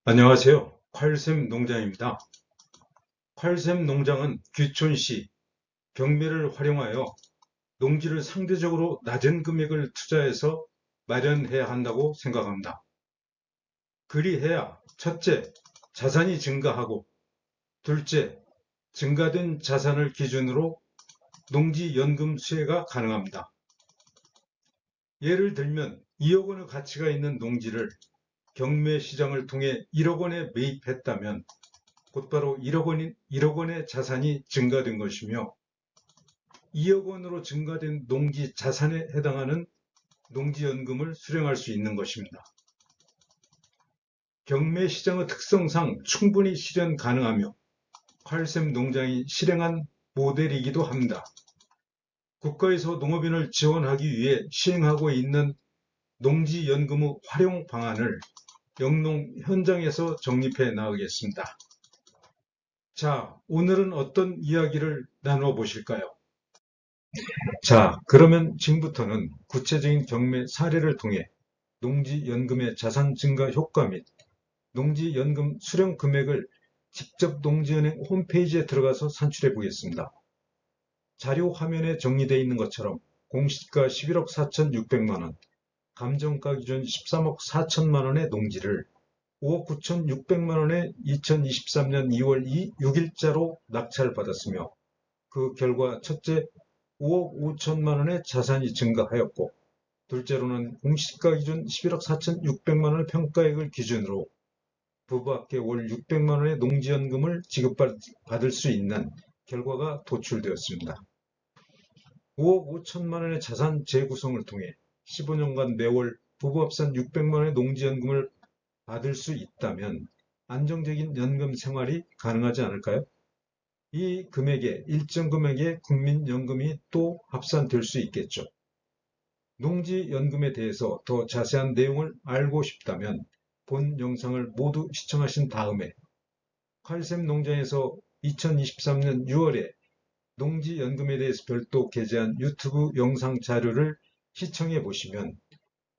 안녕하세요. 콸샘 농장입니다. 콸샘 농장은 귀촌시 경매를 활용하여 농지를 상대적으로 낮은 금액을 투자해서 마련해야 한다고 생각합니다. 그리해야 첫째, 자산이 증가하고 둘째, 증가된 자산을 기준으로 농지연금 수혜가 가능합니다. 예를 들면 2억 원의 가치가 있는 농지를 경매 시장을 통해 1억 원에 매입했다면 곧바로 1억 원의 자산이 증가된 것이며 2억 원으로 증가된 농지 자산에 해당하는 농지연금을 수령할 수 있는 것입니다. 경매 시장의 특성상 충분히 실현 가능하며 콸샘 농장이 실행한 모델이기도 합니다. 국가에서 농업인을 지원하기 위해 시행하고 있는 농지연금의 활용 방안을 영농 현장에서 정립해 나가겠습니다. 자, 오늘은 어떤 이야기를 나누어 보실까요? 자, 그러면 지금부터는 구체적인 경매 사례를 통해 농지연금의 자산 증가 효과 및 농지연금 수령 금액을 직접 농지은행 홈페이지에 들어가서 산출해 보겠습니다. 자료 화면에 정리되어 있는 것처럼 공시지가 11억 4,600만원, 감정가 기준 13억 4천만원의 농지를 5억 9,600만원에 2023년 2월 6일자로 낙찰받았으며 그 결과 첫째 5억 5천만원의 자산이 증가하였고 둘째로는 공시지가 기준 11억 4,600만원의 평가액을 기준으로 부부합계 월 600만원의 농지연금을 지급받을 수 있는 결과가 도출되었습니다. 5억 5천만원의 자산 재구성을 통해 15년간 매월 부부합산 600만원의 농지연금을 받을 수 있다면 안정적인 연금 생활이 가능하지 않을까요? 이 금액에 일정 금액의 국민연금이 또 합산될 수 있겠죠. 농지연금에 대해서 더 자세한 내용을 알고 싶다면 본 영상을 모두 시청하신 다음에 콸샘 농장에서 2023년 6월에 농지연금에 대해서 별도 게재한 유튜브 영상 자료를 시청해 보시면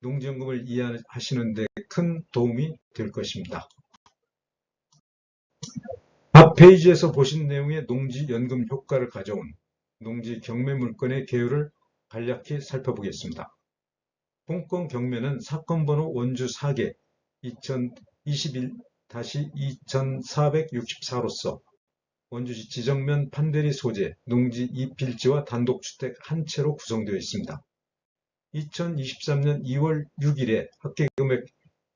농지연금을 이해하시는 데 큰 도움이 될 것입니다. 앞 페이지에서 보신 내용의 농지연금 효과를 가져온 농지 경매 물건의 개요를 간략히 살펴보겠습니다. 본건 경매는 사건 번호 원주 4개 2021-2464로서 원주시 지정면 판대리 소재 농지 2필지와 단독주택 한 채로 구성되어 있습니다. 2023년 2월 6일에 합계금액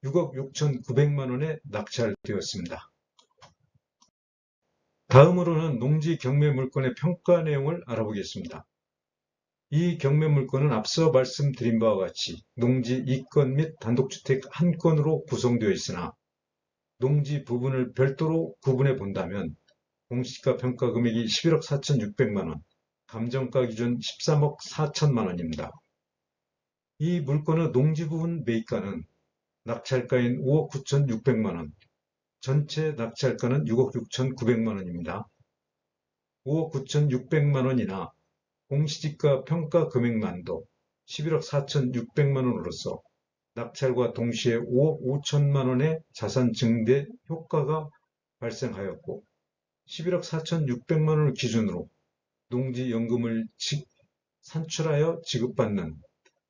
6억 6,900만원에 낙찰되었습니다. 다음으로는 농지 경매 물건의 평가 내용을 알아보겠습니다. 이 경매 물건은 앞서 말씀드린 바와 같이 농지 2건 및 단독주택 1건으로 구성되어 있으나 농지 부분을 별도로 구분해 본다면 공시지가 평가 금액이 11억 4,600만원, 감정가 기준 13억 4천만원입니다. 이 물건의 농지 부분 매입가는 낙찰가인 5억 9,600만원, 전체 낙찰가는 6억 6,900만원입니다. 5억 9,600만원이나 공시지가 평가 금액만도 11억 4,600만원으로서 낙찰과 동시에 5억 5천만원의 자산 증대 효과가 발생하였고 11억 4,600만원을 기준으로 농지연금을 산출하여 지급받는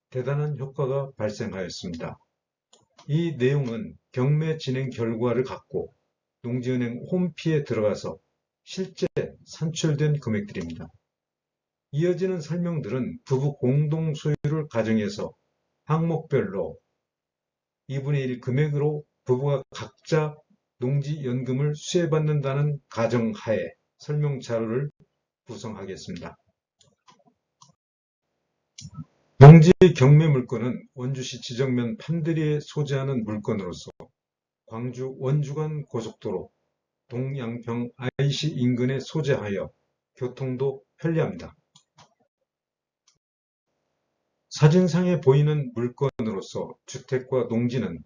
대단한 효과가 발생하였습니다. 이 내용은 경매 진행 결과를 갖고 농지은행 홈피에 들어가서 실제 산출된 금액들입니다. 이어지는 설명들은 부부 공동 소유를 가정해서 항목별로 2분의 1 금액으로 부부가 각자 농지연금을 수혜받는다는 가정하에 설명 자료를 구성하겠습니다. 농지 경매 물건은 원주시 지정면 판대리에 소재하는 물건으로서 광주 원주간 고속도로 동양평 IC 인근에 소재하여 교통도 편리합니다. 사진상에 보이는 물건으로서 주택과 농지는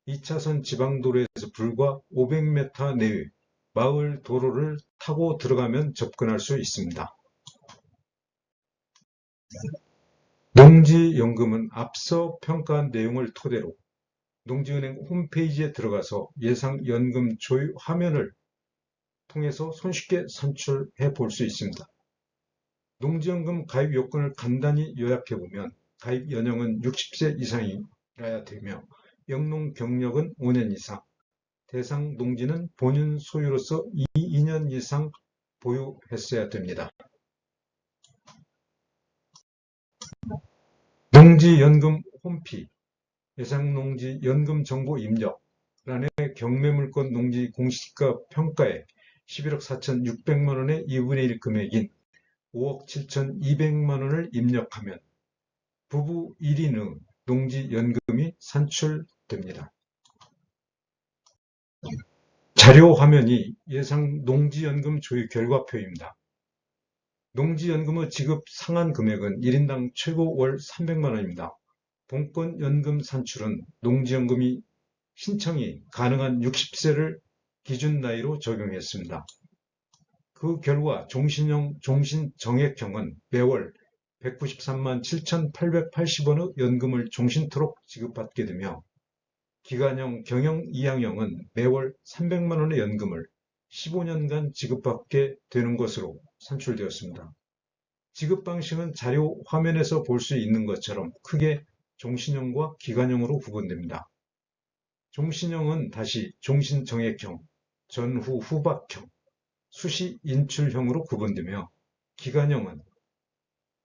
2차선 지방도로에서 불과 500m 내의 마을 도로를 타고 들어가면 접근할 수 있습니다. 농지연금은 앞서 평가한 내용을 토대로 농지은행 홈페이지에 들어가서 예상연금 조회 화면을 통해서 손쉽게 산출해 볼 수 있습니다. 농지연금 가입 요건을 간단히 요약해보면 가입 연령은 60세 이상이라야 되며 영농 경력은 5년 이상, 대상 농지는 본인 소유로서 2년 이상 보유했어야 됩니다. 농지연금 홈피 예상농지 연금 정보 입력란에 경매물건 농지 공시가 평가에 11억 4,600만원의 2분의 1 금액인 5억 7,200만원을 입력하면 부부 1인의 농지연금이 산출됩니다. 자료 화면이 예상 농지연금 조회 결과표입니다. 농지연금의 지급 상한 금액은 1인당 최고 월 300만원입니다. 본권 연금 산출은 농지연금이 신청이 가능한 60세를 기준 나이로 적용했습니다. 그 결과 종신형, 종신정액형은 매월 193만 7,880원의 연금을 종신토록 지급받게 되며 기간형 경영 2학형은 매월 300만원의 연금을 15년간 지급받게 되는 것으로 산출되었습니다. 지급 방식은 자료 화면에서 볼 수 있는 것처럼 크게 종신형과 기간형으로 구분됩니다. 종신형은 다시 종신정액형, 전후 후박형, 수시 인출형으로 구분되며 기간형은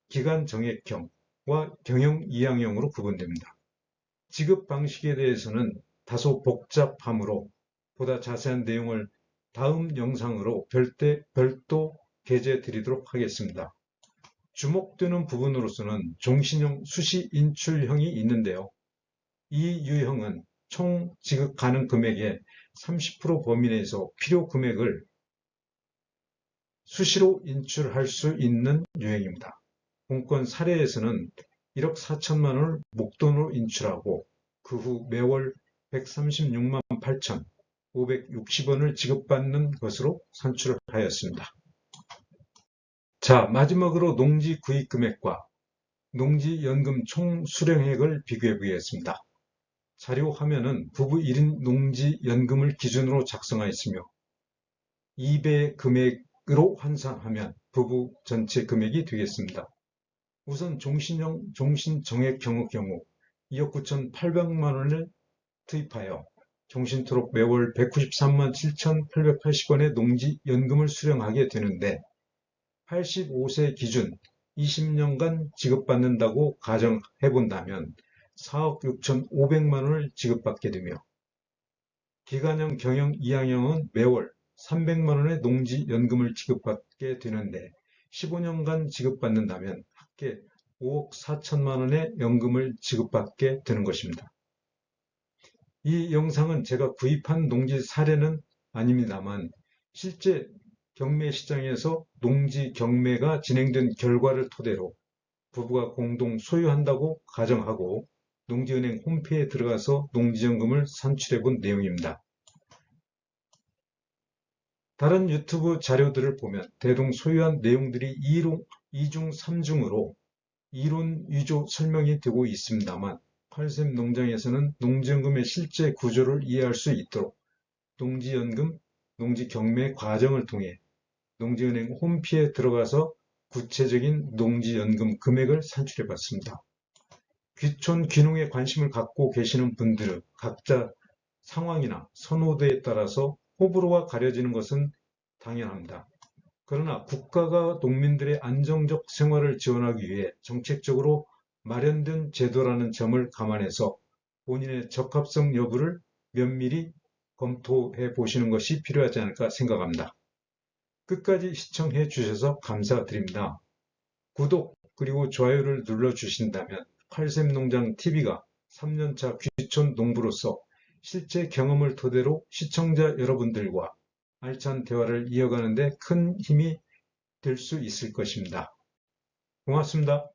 기간정액형과 경영 2학형으로 구분됩니다. 지급 방식에 대해서는 다소 복잡하므로 보다 자세한 내용을 다음 영상으로 별도 게재해 드리도록 하겠습니다. 주목되는 부분으로서는 종신형, 수시 인출형이 있는데요. 이 유형은 총 지급 가능 금액의 30% 범위 내에서 필요 금액을 수시로 인출할 수 있는 유형입니다. 본건 사례에서는 1억 4천만 원을 목돈으로 인출하고 그 후 매월 136만 8,560원을 지급받는 것으로 산출하였습니다. 자, 마지막으로 농지 구입 금액과 농지연금 총 수령액을 비교해 보겠습니다. 자료 화면은 부부 1인 농지연금을 기준으로 작성하였으며 2배 금액으로 환산하면 부부 전체 금액이 되겠습니다. 우선 종신형, 종신정액형의 경우 2억 9,800만 원을 투입하여 종신토록 매월 193만 7,880원의 농지연금을 수령하게 되는데 85세 기준 20년간 지급받는다고 가정해본다면 4억 6,500만 원을 지급받게 되며 기간형 경영 2학형은 매월 300만 원의 농지연금을 지급받게 되는데 15년간 지급받는다면 합계 5억 4천만 원의 연금을 지급받게 되는 것입니다. 이 영상은 제가 구입한 농지 사례는 아닙니다만 실제 경매 시장에서 농지 경매가 진행된 결과를 토대로 부부가 공동 소유한다고 가정하고 농지은행 홈페이지에 들어가서 농지연금을 산출해 본 내용입니다. 다른 유튜브 자료들을 보면 대동 소유한 내용들이 2중 3중으로 이론 위조 설명이 되고 있습니다만 칼샘 농장에서는 농지연금의 실제 구조를 이해할 수 있도록 농지연금, 농지경매 과정을 통해 농지은행 홈페이지에 들어가서 구체적인 농지연금 금액을 산출해 봤습니다. 귀촌 귀농에 관심을 갖고 계시는 분들은 각자 상황이나 선호도에 따라서 호불호가 가려지는 것은 당연합니다. 그러나 국가가 농민들의 안정적 생활을 지원하기 위해 정책적으로 마련된 제도라는 점을 감안해서 본인의 적합성 여부를 면밀히 검토해 보시는 것이 필요하지 않을까 생각합니다. 끝까지 시청해 주셔서 감사드립니다. 구독 그리고 좋아요를 눌러주신다면 칼샘농장TV가 3년차 귀촌 농부로서 실제 경험을 토대로 시청자 여러분들과 알찬 대화를 이어가는 데 큰 힘이 될 수 있을 것입니다. 고맙습니다.